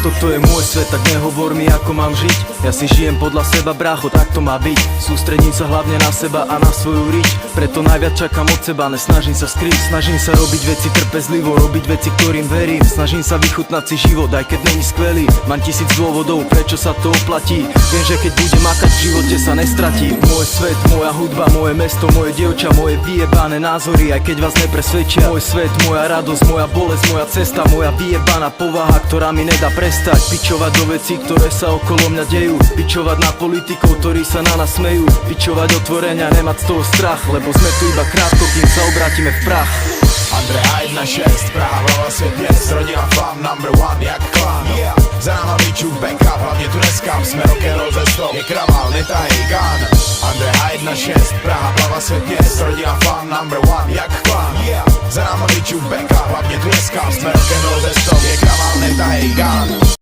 toto je môj svet, tak nehovor mi ako mám žiť. Ja si žijem podľa seba, brácho, tak to má byť. Sústredím sa hlavne na seba a na svoju rič. Preto najviac čakám od seba, nesnažím sa skryť. Snažím sa robiť veci trpezlivo, robiť veci, ktorým verím. Snažím sa vychutnať si život, aj keď není skvelý. Mám 1000 dôvodov, prečo sa to oplatí. Viem, že keď budem makať, v živote sa nestratí. Môj svet, moja hudba, moje mesto, moje dievča, moje vyjebané názory, aj keď vás nepresvedčia. Môj svet, moja radosť, moja bolesť, moja cesta, moja vyjebaná povaha, ktorá mi nedá prestať. Pičovať do vecí, ktoré sa okolo mňa dejú. Pičovať na politikov, ktorí sa na nás smejú. Pičovať otvorenia, nemať z toho strach, lebo sme tu iba krátko, kým sa obrátime v prach. Andrea 1.6, Praha, hlava svět měst, rodina fam, number one jak klan. Za náma bičů backup, hlavně tu neskam, jsme rock'n'roll ze stop, je kraval, netahej gun. Andrea 1.6, Praha, hlava svět měst, rodina fam, number one jak klan. Za náma bičů backup, hlavně tu neskam, jsme rock'n'roll ze stop, je kraval, netahej gun.